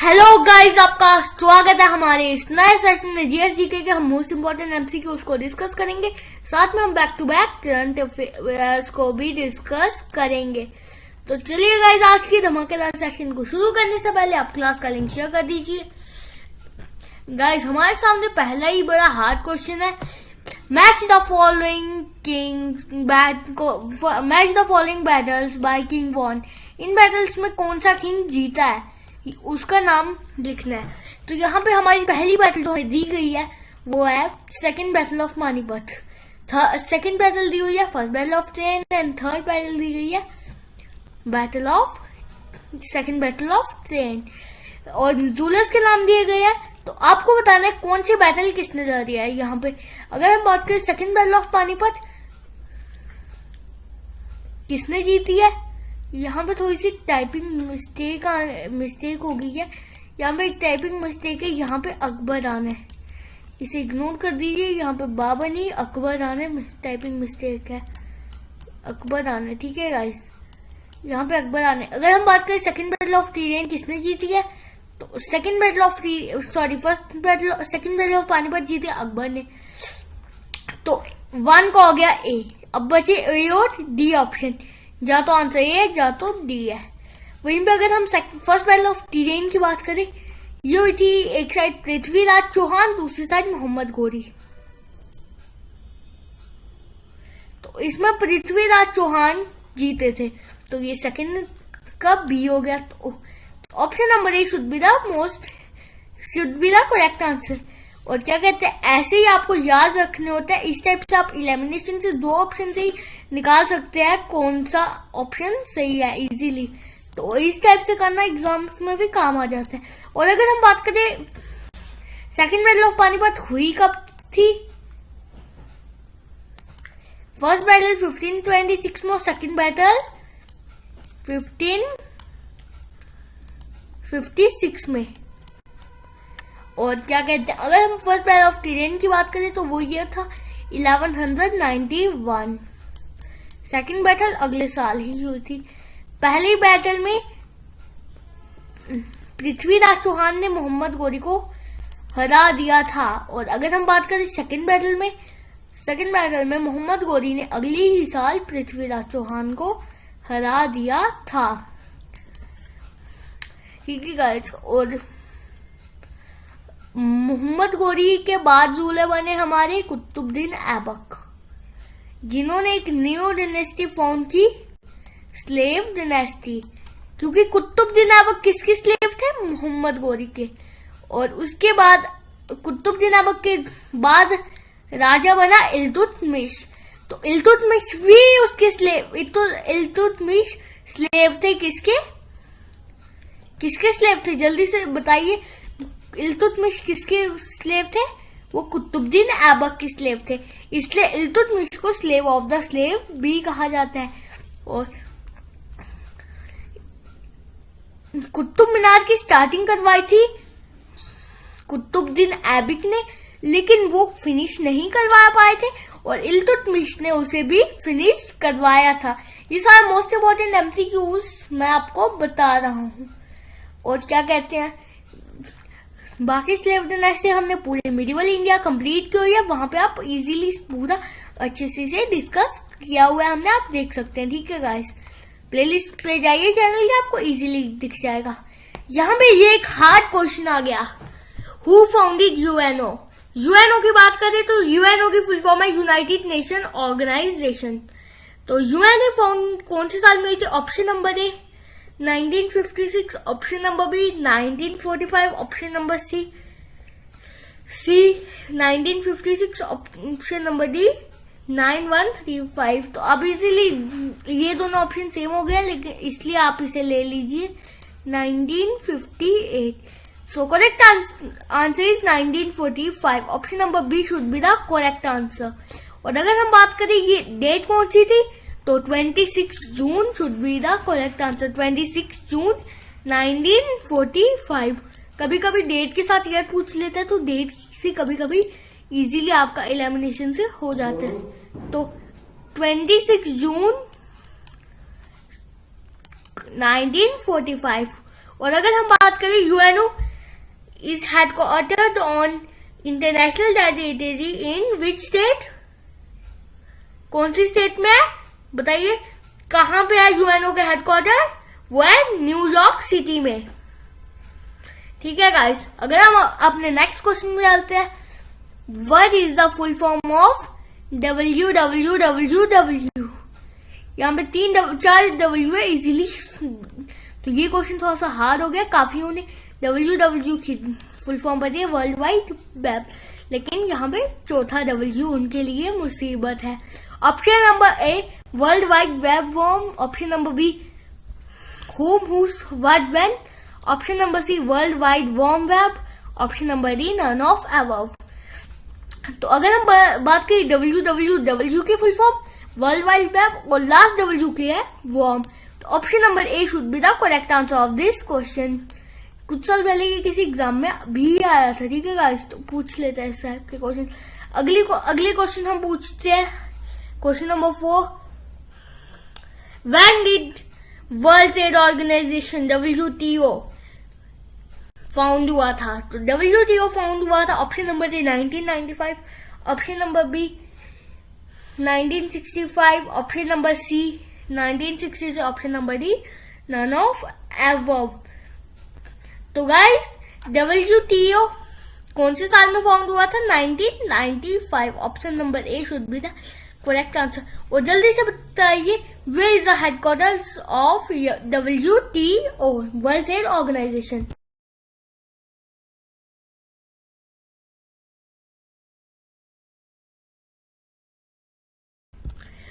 Hello guys, आपका स्वागत है हमारे इस नए सेशन में। जीएसजीके के हम मोस्ट इम्पोर्टेंट एमसीक्यू उसको डिस्कस करेंगे, साथ में हम back to back current affairs को भी डिस्कस करेंगे। तो चलिए गाइस, आज की धमाकेदार सेशन को शुरू करने से पहले आप क्लास का लिंक शेयर कर दीजिए। गाइस, हमारे सामने पहला ही बड़ा हार्ड क्वेश्चन है। Match the following battles by king won. इन बैटल्स में कौन सा किंग जीता है उसका नाम लिखना है। तो यहाँ पे हमारी पहली बैटल जो दी गई है वो है second battle of Panipat. Second battle दी हुई है first battle of Tarain and third battle दी गई है सेकंड बैटल ऑफ ट्रेन और रूलर्स के नाम दिए गए हैं। तो आपको बताना है कौन सी बैटल किसने लड़ दिया है। यहाँ पे अगर हम बात करें सेकंड बैटल ऑफ पानीपत किसने जीती है, यहाँ पे थोड़ी सी टाइपिंग मिस्टेक हो गई है। यहाँ पे एक टाइपिंग मिस्टेक है, यहाँ पे अकबर आना है, इसे इग्नोर कर दीजिए। यहाँ पे बाबर नहीं अकबर आना है, टाइपिंग मिस्टेक है, अकबर आना है। ठीक है गाइस, यहाँ पे अकबर आना है। अगर हम बात करें सेकंड बैटल ऑफ ट्रेन किसने जीती है, तो सेकंड बैटल ऑफ पानीपत जीते अकबर ने। तो 1 का हो गया ए। अब बचे ए और डी ऑप्शन, या तो आंसर ए है या तो डी है। वहीं पे अगर हम फर्स्ट बैटल ऑफ ट्रेन की बात करें, ये हुई थी एक साइड पृथ्वीराज चौहान, दूसरी साइड मोहम्मद गोरी। तो इसमें पृथ्वीराज चौहान जीते थे, तो ये सेकंड का बी हो गया। तो option number A should be the correct answer. और क्या कहते हैं, ऐसे ही आपको याद रखने होता है। इस टाइप से आप एलिमिनेशन से 2 ऑप्शन से ही निकाल सकते हैं कौन सा ऑप्शन सही है इजीली। तो इस टाइप से करना एग्जाम्स में भी काम आ जाता है। और अगर हम बात करें सेकंड बैटल ऑफ पानीपत हुई कब थी, फर्स्ट बैटल 1526 में और सेकंड बैटल 1556 में। और क्या कहते हैं, अगर हम फर्स्ट बैटल ऑफ ट्रेन की बात करें तो वो ये था 1191। सेकंड बैटल अगले साल ही हुई थी। पहली बैटल में पृथ्वीराज चौहान ने मोहम्मद गोरी को हरा दिया था। और अगर हम बात करें सेकंड बैटल में मोहम्मद गोरी ने अगली ही साल पृथ्वीराज चौहान को हरा दिया था। ठीक है गाइस, और मोहम्मद गोरी के बाद रूलर बने हमारे कुतुबुद्दीन ऐबक, जिन्होंने एक न्यू डायनेस्टी फॉर्म की, स्लेव डायनेस्टी। क्योंकि कुतुबुद्दीन ऐबक किसके स्लेव थे, मोहम्मद गोरी के। और उसके बाद कुतुबुद्दीन ऐबक के बाद राजा बना इल्तुतमिश। तो इल्तुतमिश भी उसके स्लेव, इल्तुतमिश स्लेव थे किसके स्लेव थे, जल्दी से बताइए। इल्तुतमिश किसके स्लेव थे, वो कुतुबुद्दीन ऐबक के स्लेव थे। इसलिए इल्तुतमिश को स्लेव ऑफ द स्लेव भी कहा जाता है। और कुतुब मीनार की स्टार्टिंग करवाई थी कुतुबुद्दीन ऐबक ने, लेकिन वो फिनिश नहीं करवा पाए थे और इल्तुतमिश ने उसे भी फिनिश करवाया था। ये सारे मोस्ट इम्पोर्टेंट एमसीक्यूज मैं आपको बता रहा हूँ। और क्या कहते हैं, बाकी स्लेव डायनेस्टी हमने पूरे मिडिवल इंडिया कंप्लीट की हुई है, वहां पे आप इजीली पूरा अच्छे से डिस्कस किया हुआ है हमने, आप देख सकते हैं। ठीक है गाइस, प्लेलिस्ट पे जाइए चैनल के, आपको इजीली दिख जाएगा। यहाँ पे ये एक हार्ड क्वेश्चन आ गया, हु फाउंडेड यूएनओ। यूएनओ की बात करें तो यूएनओ की फुल फॉर्म है यूनाइटेड नेशन ऑर्गेनाइजेशन। तो यूएनओ फाउंड कौन से साल में हुई थी, option number A 1956, option number B 1945, option number C 1956, option number D 9135। तो अब इजीली ये दोनों ऑप्शन सेम हो गया, लेकिन इसलिए आप इसे ले लीजिए 1958। So correct answer is 1945। Option number B should be the correct answer. और अगर हम बात करें ये डेट कौन सी थी, तो 26 June should be the correct answer, 26 June 1945। कभी कभी डेट के साथ ईयर पूछ लेते हैं, तो डेट से कभी कभी इजीली आपका एलिमिनेशन से हो जाता है। तो 26 जून 1945। और अगर हम बात करें UNO is headquartered on international territory in which state, कौन सी स्टेट में है बताइए, कहां पे है यूएनओ का हेडक्वार्टर, वो है न्यूयॉर्क सिटी में। ठीक है गाइस, अगर हम अपने नेक्स्ट क्वेश्चन में चलते हैं, what is the full form of WWWW। यहाँ पे 4 W है इजीली, तो ये क्वेश्चन थोड़ा सा हार्ड हो गया, काफी होने WW की फुल फॉर्म पता है वर्ल्ड वाइड वेब, लेकिन यहाँ पे चौथा W उनके लिए मुसीबत है। Option number A world wide web worm, option number B whom, whose, what, when, option number C world wide worm web, option number D none of above. तो अगर हम बात करें WWW की full form world wide web और last W की है worm, तो option number A should be the correct answer of this question. कुछ साल पहले ये किसी एग्जाम में भी आया था। ठीक है गाइस, तो पूछ लेते हैं इस टाइप के क्वेश्चन। अगली क्वेश्चन हम पूछते हैं, question number 4, when did World Trade Organization WTO found हुआ था। तो WTO फाउंड हुआ था option number A 1995, option number B 1965, option number C 1960, option number D none of above. तो गाइस WTO कौन से साल में फाउंड हुआ था, 1995, option number A should be the correct answer. और जल्दी से बताइए where is the headquarters of WTO World Trade organisation.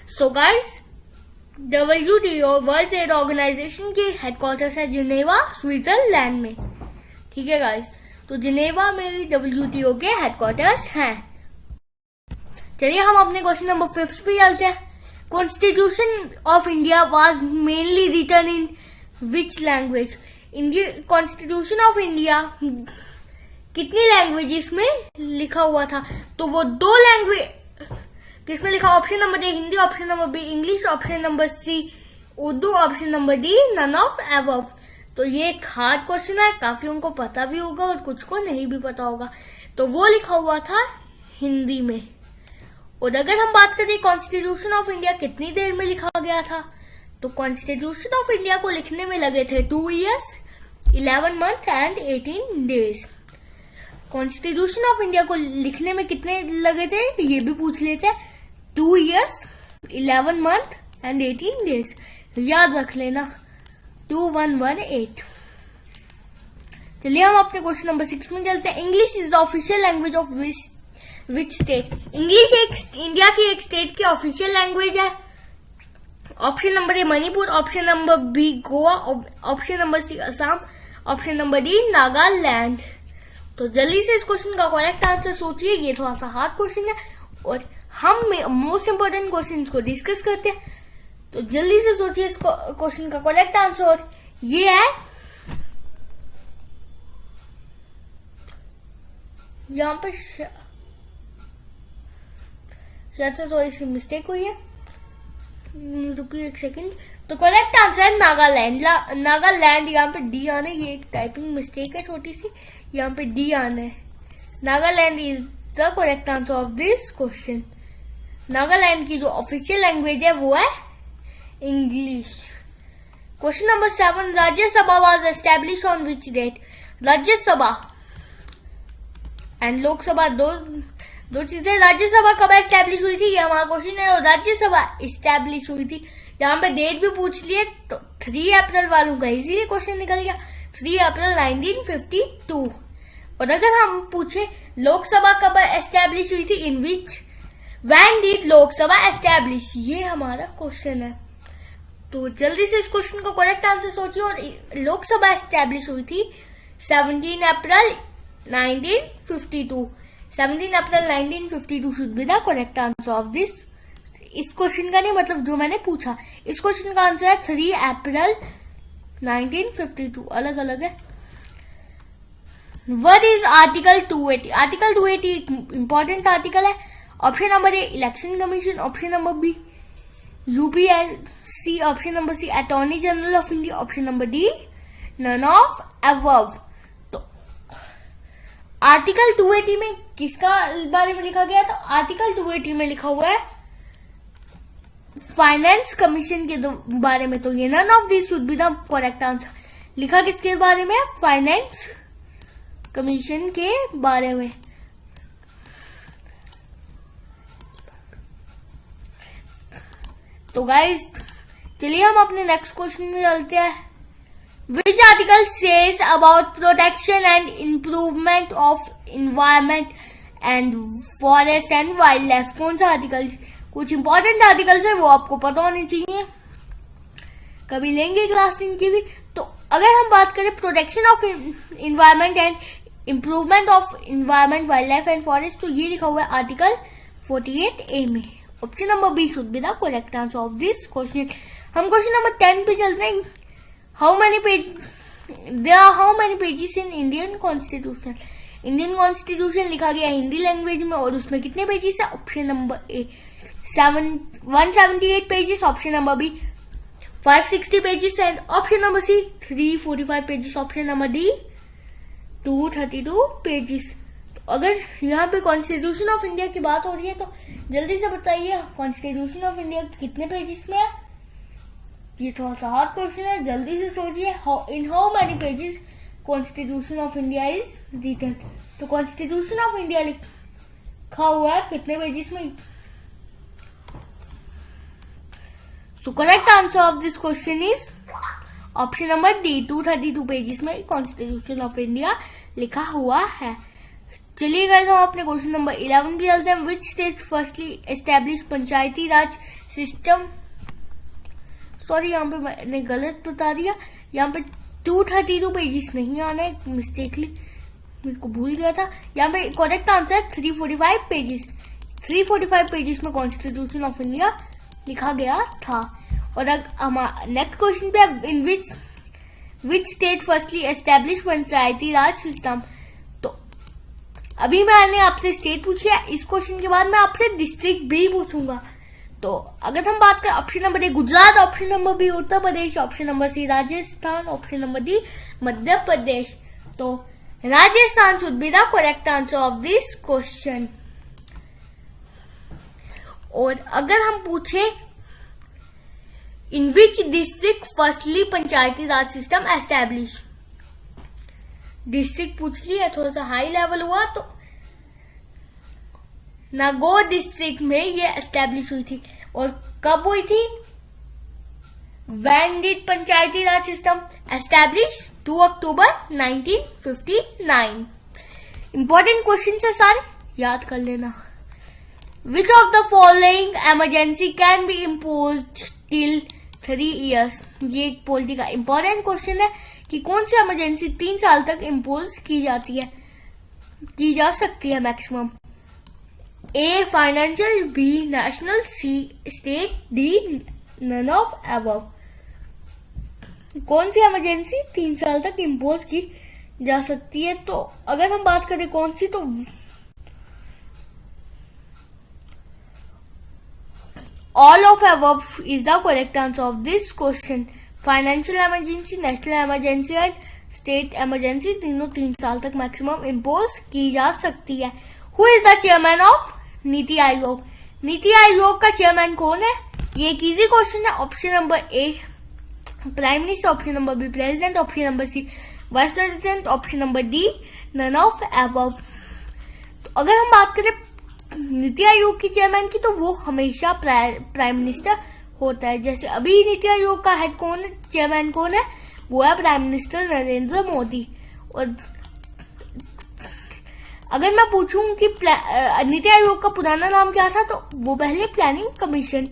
So guys WTO World Trade Organization के हेडक्वार्टर्स है जिनेवा स्विट्जरलैंड में। ठीक है गाइस, तो जिनेवा में WTO के हेडक्वार्टर्स हैं। चलिए हम अपने क्वेश्चन नंबर 5 पे चलते हैं। Constitution of India was mainly written in which language. India Constitution of India कितनी लैंग्वेजेस में लिखा हुआ था, तो वो 2 लैंग्वेज किसमें लिखा, option number A Hindi, option number B English, option number C Urdu, option number D none of above. तो ये एक हार्ड क्वेश्चन है, काफी उनको पता भी होगा और कुछ को नहीं भी पता होगा। तो वो लिखा हुआ था हिंदी में। और अगर हम बात करें कॉन्स्टिट्यूशन ऑफ इंडिया कितनी देर में लिखा गया था, तो कॉन्स्टिट्यूशन ऑफ इंडिया को लिखने में लगे थे 2 years, 11 months and 18 days। Constitution of India को लिखने में कितने लगे थे ये भी पूछ लेते हैं, 2 years, 11 months एंड 18 days। याद रख लेना 2118। चलिए हम अपने क्वेश्चन नंबर 6 में चलते हैं। English is the official language of which state. English India की एक स्टेट की ऑफिशियल लैंग्वेज है। Option number A Manipur, option number B Goa, option number C Assam, option number D Nagaland. तो जल्दी से इस क्वेश्चन का करेक्ट आंसर सोचिए, ये थोड़ा सा हार्ड क्वेश्चन है और हम मोस्ट इंपोर्टेंट क्वेश्चन को डिस्कस करते हैं। तो जल्दी से सोचिए इस क्वेश्चन का करेक्ट आंसर, ये है यहाँ पे शायद से थोड़ी सी मिस्टेक हुई है, रुकिए एक सेकंड। तो करेक्ट आंसर है नागालैंड। नागालैंड यहाँ पे डी आना है, ये एक टाइपिंग मिस्टेक है छोटी सी, यहाँ पे डी आना है। Nagaland is the correct answer of this question. Nagaland की जो ऑफिशियल लैंग्वेज है वो है English. Question number 7, Rajya Sabha was establish on which date. Rajya Sabha and Lok Sabha दो चीजें। राज्यसभा कब एस्टेब्लिश हुई थी ये हमारा क्वेश्चन है, और राज्यसभा एस्टेब्लिश हुई थी यहाँ पे डेट भी पूछ लिए, तो 3 अप्रैल वालों का इसीलिए क्वेश्चन निकल गया, 3 अप्रैल 1952। और अगर हम पूछे लोकसभा कब एस्टेब्लिश हुई थी, in which when did Lok Sabha establish, ये हमारा क्वेश्चन है। तो जल्दी से इस क्वेश्चन का करेक्ट आंसर सोचिए। और लोकसभा एस्टेब्लिश हुई थी 17 अप्रैल 1952। 17 अप्रैल 1952 should be the correct answer of this. इस क्वेश्चन का नहीं, मतलब जो मैंने पूछा, इस क्वेश्चन का आंसर है 3 अप्रैल 1952। अलग अलग है। What is article 280। Article 280 important article है। Option number A election commission, option number B UPSC, option number C attorney general of India, option number D none of above. तो आर्टिकल 280 में किसका बारे में लिखा गया? तो आर्टिकल 280 में लिखा हुआ है फाइनेंस कमीशन के बारे में। तो ये none of this should be the correct answer. लिखा किसके बारे में? फाइनेंस कमीशन के बारे में। तो गाइस चलिए हम अपने नेक्स्ट क्वेश्चन में चलते हैं। Which article says about protection and improvement of environment and forest and wild life? कौन सा आर्टिकल? कुछ इंपॉर्टेंट आर्टिकल्स है वो आपको पता होने चाहिए, कभी लेंगे क्लास इनकी भी। तो अगर हम बात करें protection of environment and improvement of environment wild life and forest, तो ये लिखा हुआ है आर्टिकल 48A में। Option number B should be the correct answer of this question. हम क्वेश्चन नंबर 10 पे चलते हैं। How many pages in Indian Constitution? Indian Constitution लिखा गया हिंदी लैंग्वेज में और उसमें कितने पेजेस है? Option number A 178 pages, option number B 560 pages and option number C 345 pages, option number D 232 pages. तो अगर यहाँ पे कॉन्स्टिट्यूशन ऑफ इंडिया की बात हो रही है तो जल्दी से बताइए कॉन्स्टिट्यूशन ऑफ इंडिया कितने पेजेस में है? ये थोड़ा सा हार्ड क्वेश्चन है, जल्दी से सोचिए। In how many pages Constitution of India is written? तो कॉन्स्टिट्यूशन ऑफ इंडिया लिखा हुआ है कितने पेजेस में? So correct answer of this question is option number D 232 pages में कॉन्स्टिट्यूशन ऑफ इंडिया लिखा हुआ है। चलिए गाइस हम अपने क्वेश्चन नंबर 11 पे चलते हैं। विच state firstly establish Panchayati Raj system? Sorry यहाँ पे मैंने गलत बता दिया, यहाँ पे 232 पेजेस नहीं आना है, मिस्टेकली मेरे को भूल गया था। यहाँ पे करेक्ट आंसर है 345 पेजेस। 345 पेजेस में कॉन्स्टिट्यूशन ऑफ इंडिया लिखा गया था। और नेक्स्ट क्वेश्चन पे in which state firstly establish Panchayati Raj system? तो अभी मैंने आपसे स्टेट पूछी है, इस क्वेश्चन के बाद मैं आपसे डिस्ट्रिक्ट भी पूछूंगा। तो अगर हम बात करें option number A Gujarat, option number B Uttar Pradesh, option number C Rajasthan, option number D Madhya Pradesh. तो Rajasthan should be the correct answer of this question. और अगर हम पूछे in which district firstly Panchayati Raj system establish? District पूछ लिया, थोड़ा सा हाई लेवल हुआ। तो नागौर डिस्ट्रिक्ट में ये एस्टैब्लिश हुई थी। और कब हुई थी? When did Panchayati Raj system establish? 2 October 1959। Important question है सारे, याद कर लेना। Which of the following emergency can be imposed till 3 years? ये एक पॉलिटी का इंपॉर्टेंट क्वेश्चन है कि कौन सी इमरजेंसी 3 साल तक इम्पोज की जा सकती है maximum. A financial, B national, C state, D none of above. कौन सी इमरजेंसी 3 साल तक इम्पोज की जा सकती है? तो अगर हम बात करें कौन सी, तो all of above is the correct answer of this question. Financial emergency, national emergency and state emergency तीनों 3 साल तक मैक्सिमम इम्पोज की जा सकती है। Who is the chairman of NITI Aayog? NITI Aayog का चेयरमैन कौन है? ये एक इजी क्वेश्चन है। Option number A prime minister, option number B president, option number C vice president, option number D none of above. तो अगर हम बात करें नीति आयोग की चेयरमैन की, तो वो हमेशा प्राइम मिनिस्टर होता है। जैसे अभी नीति आयोग का हेड कौन है, चेयरमैन कौन है? वो है प्राइम मिनिस्टर नरेंद्र मोदी। और अगर मैं पूछूं कि नीति आयोग का पुराना नाम क्या था, तो वो पहले प्लानिंग कमीशन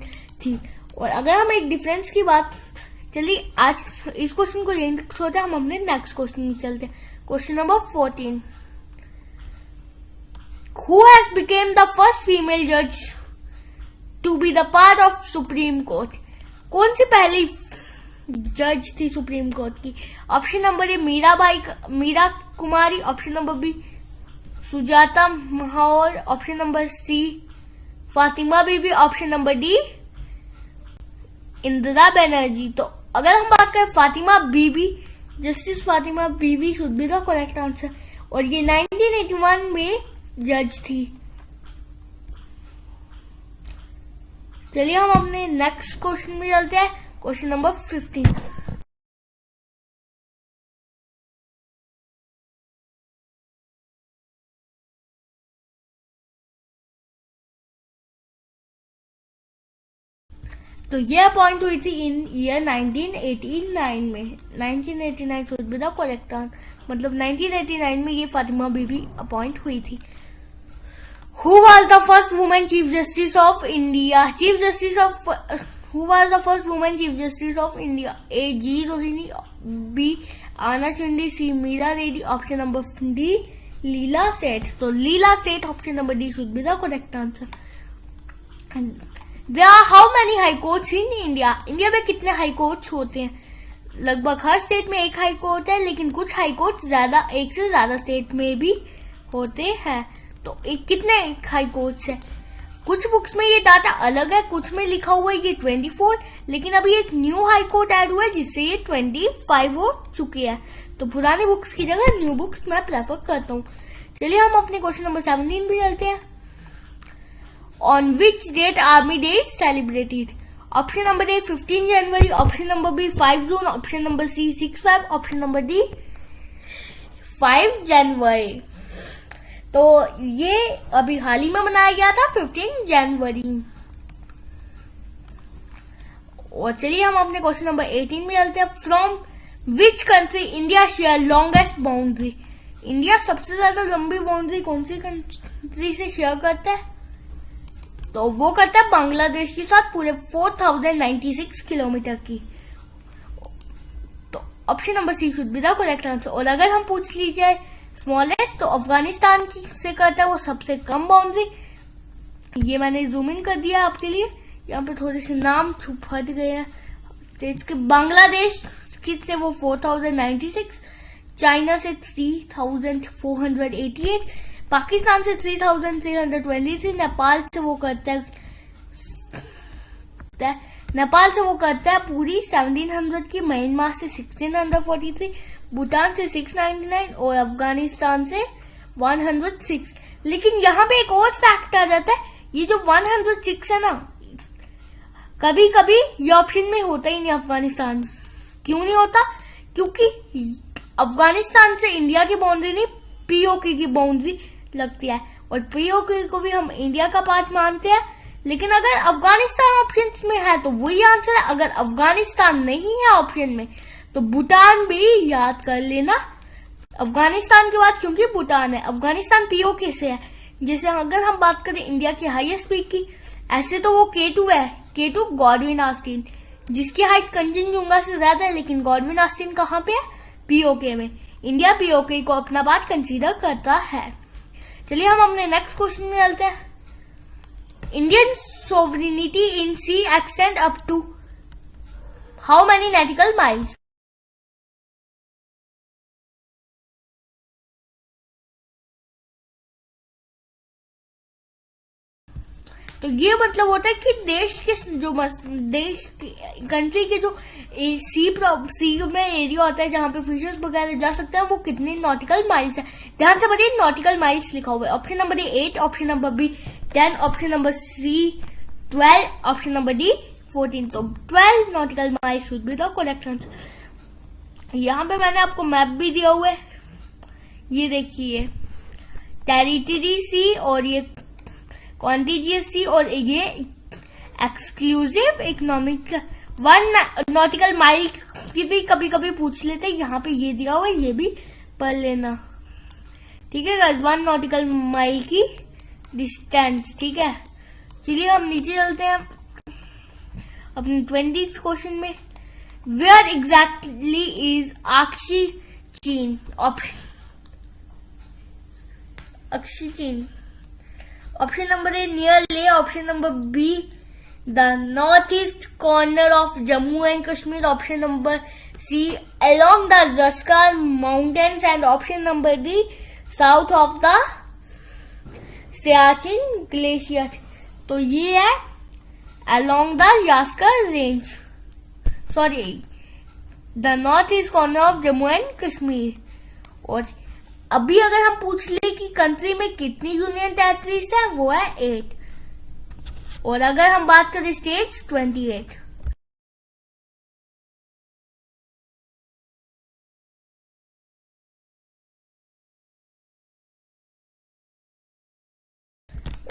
थी। और अगर हम एक डिफरेंस की बात, चलिए आज इस क्वेश्चन को यहीं तक छोड़ते हैं, हम अपने नेक्स्ट क्वेश्चन में चलते हैं। Question number 14। Who has became the first female judge to be the part of Supreme Court? कौन सी पहली जज थी सुप्रीम कोर्ट की? Option number A Meera Kumari, option number B Sujata Mahawar, option number C Fatima Bibi, option number D Indira Banerjee. तो अगर हम बात करें फातिमा बीबी जस्टिस फातिमा बीवी should be the correct answer. और ये 1981 में जज थी। चलिए हम अपने नेक्स्ट क्वेश्चन में चलते हैं। Question number 15। तो ये अपॉइंट हुई थी इन ईयर 1989 में। 1989 should be the correct answer, मतलब 1989 में ये फातिमा बीबी अपॉइंट हुई थी। Who was the first woman Chief Justice of India? Who was the first woman Chief Justice of India? A. G. Rohini, B. Anna Chindi, C. Meera Reddy, option number D. Leela Seth. So Leela Seth, option number D should be the correct answer. And there are how many high courts in India? India में कितने high courts होते हैं? लगभग हर state में एक high court है, लेकिन कुछ हाई कोर्ट एक से ज्यादा स्टेट में भी होते हैं। तो कितने हाई कोर्ट्स है? कुछ बुक्स में ये डाटा अलग है, कुछ में लिखा हुआ है ये 24, लेकिन अभी एक न्यू हाई कोर्ट ऐड हुआ है जिससे ये 25 हो चुकी है। तो पुरानी बुक्स की जगह न्यू बुक्स मैं प्रेफर करता हूँ। चलिए हम अपने क्वेश्चन नंबर 17 भी चलते हैं। On which date army day is celebrated? Option number A 15 January, option number B 5 June, option number C 6/5, option number D 5 January. तो ये अभी हाल ही में मनाया गया था 15 जनवरी। और चलिए हम अपने क्वेश्चन नंबर 18 में चलते हैं। From which country India share longest boundary? India सबसे ज्यादा लंबी बाउंड्री कौन सी कंट्री से शेयर करता है? तो वो करता है बांग्लादेश के साथ, पूरे 4096 किलोमीटर की। तो option number C should be the correct answer. और अगर हम पूछ लीजिए स्मॉलेस्ट, तो अफगानिस्तान से करता है वो सबसे कम बाउंड्री। ये मैंने जूम इन कर दिया आपके लिए, यहाँ पे थोड़े से नाम छुपा गए हैं। तो इसके बांग्लादेश से वो 4096, चाइना से 3488, पाकिस्तान से 3323, नेपाल से वो करता है पूरी 1700 की, म्यांमार से 1643, भूटान से 699 और अफगानिस्तान से 106। लेकिन यहाँ पे एक और फैक्ट आ जाता है, ये जो 106 है ना, कभी कभी ये ऑप्शन में होता ही नहीं अफगानिस्तान। क्यों नहीं होता? क्योंकि अफगानिस्तान से इंडिया की बाउंड्री नहीं, पीओके की बाउंड्री लगती है, और पीओके को भी हम इंडिया का पार्ट मानते हैं। लेकिन अगर अफगानिस्तान ऑप्शन में है तो वही आंसर है। अगर अफगानिस्तान नहीं है ऑप्शन में तो भूटान भी याद कर लेना अफगानिस्तान के बाद, क्योंकि भूटान है। अफगानिस्तान पीओके से है। जैसे अगर हम बात करें इंडिया की हाईएस्ट पीक की, ऐसे तो वो K2 है, K2 गॉडविन ऑस्टिन, जिसकी हाइट कंचनजुंगा से ज्यादा है, लेकिन गॉडविन ऑस्टिन कहाँ पे है? पीओके में। इंडिया पीओके को अपना बात कंसीडर करता है। चलिए हम अपने नेक्स्ट क्वेश्चन में चलते हैं। Indian sovereignty in sea extend up to how many nautical miles? तो ये मतलब होता है कि कंट्री के जो सी में एरिया होता है जहां पे फिशर्स वगैरह जा सकते हैं, वो कितने नॉटिकल माइल्स है। ध्यान से बताइए, नॉटिकल माइल्स लिखा हुआ है। Option number A 8, option number B 10, option number C 12, option number D 14। तो 12 nautical miles should be the correct answer. यहाँ पे मैंने आपको मैप भी दिया हुआ है, ये देखिए, टेरिटरी सी और ये कॉन्टिजियस सी और ये एक्सक्लूसिव इकोनॉमिक 1 नॉटिकल माइल की भी कभी कभी पूछ लेते हैं। यहाँ पे ये दिया हुआ है, ये भी पढ़ लेना, ठीक है गाइस। 1 नॉटिकल माइल की डिस्टेंस, ठीक है। चलिए हम नीचे चलते हैं अपने 20th क्वेश्चन में। Where exactly is Aksai Chin? Option number A near Leh, option number B the north east corner of Jammu and Kashmir, option number C along the Zanskar mountains, and option number D south of the Siachen glacier. तो ये है along the Zanskar range, sorry the north east corner of Jammu and Kashmir. और अभी अगर हम पूछ ले कि कंट्री में कितनी यूनियन टेरिटरीज है, वो है 8। और अगर हम बात करें स्टेट्स, 28।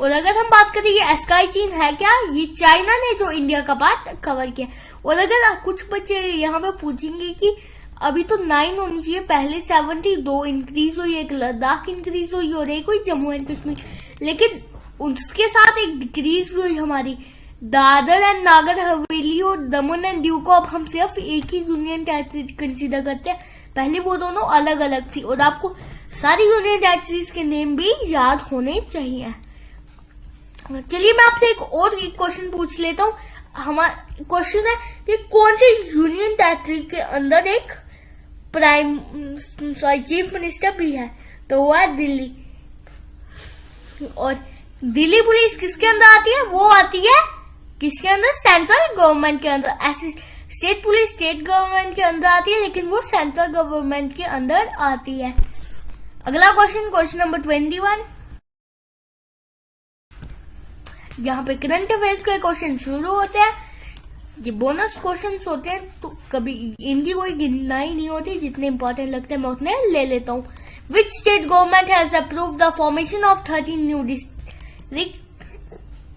और अगर हम बात करें ये स्काई चीन है क्या, ये चाइना ने जो इंडिया का पार्ट कवर किया। और अगर कुछ बच्चे यहाँ पे पूछेंगे कि अभी तो 9 होनी चाहिए, पहले 7 थी, 2 इंक्रीज हुई, एक लद्दाख इंक्रीज हुई और एक हुई जम्मू एंड कश्मीर, लेकिन उसके साथ एक डिक्रीज हुई हमारी दादर एंड नागर हवेली और दमन एंड दीव को अब हम सिर्फ एक ही यूनियन टेरिटरी कंसीडर करते हैं। पहले वो दोनों अलग अलग थी। और आपको सारी यूनियन टेरिटरीज के नेम भी याद होने चाहिए। चलिए मैं आपसे एक और क्वेश्चन पूछ लेता हूँ। हमारा क्वेश्चन है कि कौन सी यूनियन टेरिटरी के अंदर एक चीफ मिनिस्टर भी है, तो वो है दिल्ली। और दिल्ली पुलिस किसके अंदर आती है, वो आती है किसके अंदर, सेंट्रल गवर्नमेंट के अंदर। ऐसे स्टेट पुलिस स्टेट गवर्नमेंट के अंदर आती है, लेकिन वो सेंट्रल गवर्नमेंट के अंदर आती है। अगला क्वेश्चन नंबर 21। यहाँ पे करंट अफेयर्स के क्वेश्चन शुरू होते हैं। ये बोनस क्वेश्चंस होते हैं, तो कभी इनकी कोई गिननाई नहीं होती, जितने इंपॉर्टेंट लगते हैं मैं उतने ले लेता हूँ। Which state government has approve the formation of 13 new district,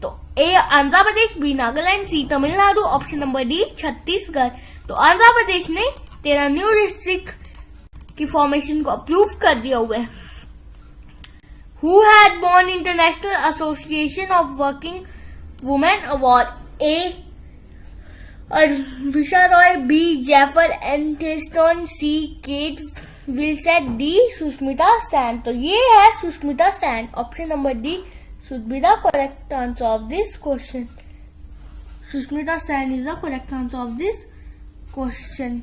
तो A Andhra Pradesh, B Nagaland, C Tamil Nadu, option number D Chhattisgarh. तो आंध्र प्रदेश ने 13 न्यू डिस्ट्रिक्ट की फॉर्मेशन को अप्रूव कर दिया हुआ है। Who had won International Association of Working Women Award? A. Arvisha Roy, B. Jaffer Aniston, C. Kate Winslet, D. Sushmita Sen। तो ये है Sushmita Sen. Option number D should be the correct answer of this question. Sushmita Sen is the correct answer of this question.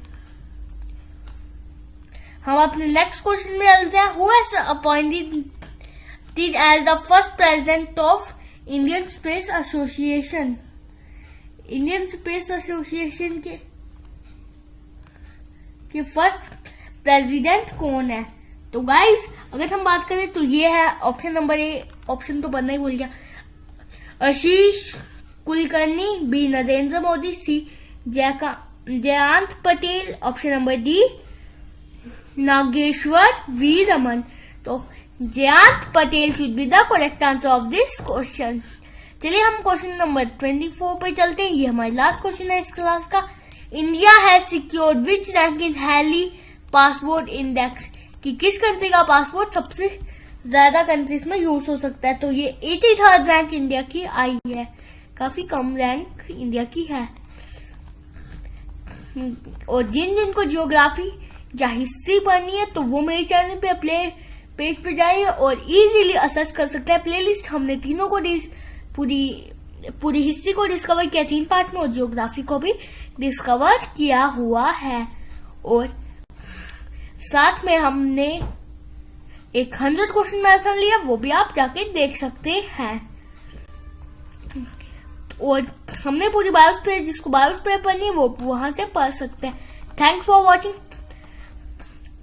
हम अपने next question में चलते हैं। Who has appointed as the first president of Indian Space Association? Indian space association के first president कौन है? तो guys अगर हम बात करें तो ये है ऑप्शन नंबर ए, ऑप्शन तो बनना ही भूल गया, Ashish Kulkarni, B Narendra Modi, C Jayant Patel, option number D Nageshwar V Raman. तो Jayant Patel should be the correct answer of this question. चलिए हम क्वेश्चन नंबर 24 पे चलते हैं। ये हमारी लास्ट क्वेश्चन है इस क्लास का। India has secured which rank in Henley passport index, कि किस कंट्री का पासपोर्ट सबसे ज्यादा कंट्रीज में यूज हो सकता है। तो ये 83rd रैंक इंडिया की आई है, काफी कम रैंक इंडिया की है। और जिनको जियोग्राफी या हिस्ट्री पढ़नी है तो वो मेरे चैनल पे प्ले पेज पे जाइए और इजीली असेस कर सकते हैं। प्लेलिस्ट हमने तीनों को पूरी हिस्ट्री को डिस्कवर किया 3 पार्ट में, और जियोग्राफी को भी डिस्कवर किया हुआ है। और साथ में हमने एक 100 क्वेश्चन मैराथन लिया, वो भी आप जाके देख सकते हैं। और हमने पूरी बायोस्फीयर, जिसको बायोस्फीयर पढ़नी है वो वहां से पढ़ सकते हैं। Thanks for watching.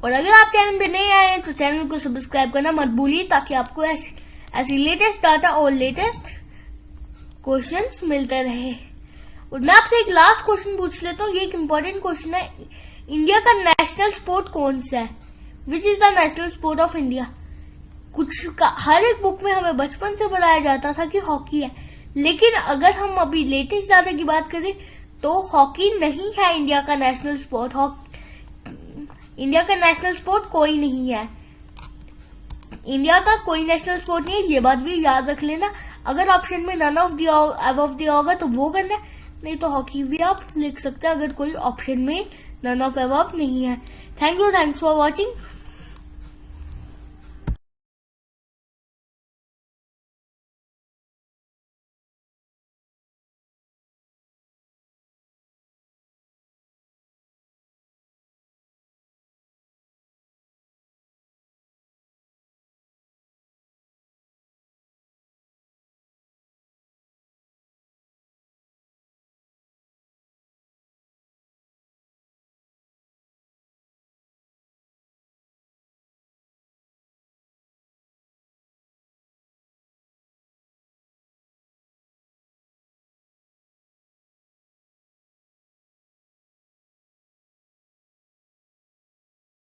और अगर आप चैनल पे नहीं आए हैं तो चैनल को सब्सक्राइब करना मत भूलिए, ताकि आपको ऐसी लेटेस्ट डाटा और लेटेस्ट क्वेश्चंस मिलते रहे। और मैं आपसे एक लास्ट क्वेश्चन पूछ लेता हूँ, ये एक इम्पोर्टेंट क्वेश्चन है। इंडिया का नेशनल स्पोर्ट कौन सा है? Which is the national sport of India? हर एक बुक में हमें बचपन से बताया जाता था कि हॉकी है, लेकिन अगर हम अभी लेटेस्ट डाटा की बात करें तो हॉकी नहीं है इंडिया का नेशनल स्पोर्ट। इंडिया का नेशनल स्पोर्ट कोई नहीं है। इंडिया का कोई नेशनल स्पोर्ट नहीं है, ये बात भी याद रख लेना। अगर ऑप्शन में none of the above the होगा तो वो करना है, नहीं तो हॉकी भी आप लिख सकते हैं अगर कोई ऑप्शन में नन ऑफ अबव नहीं है। Thanks for watching.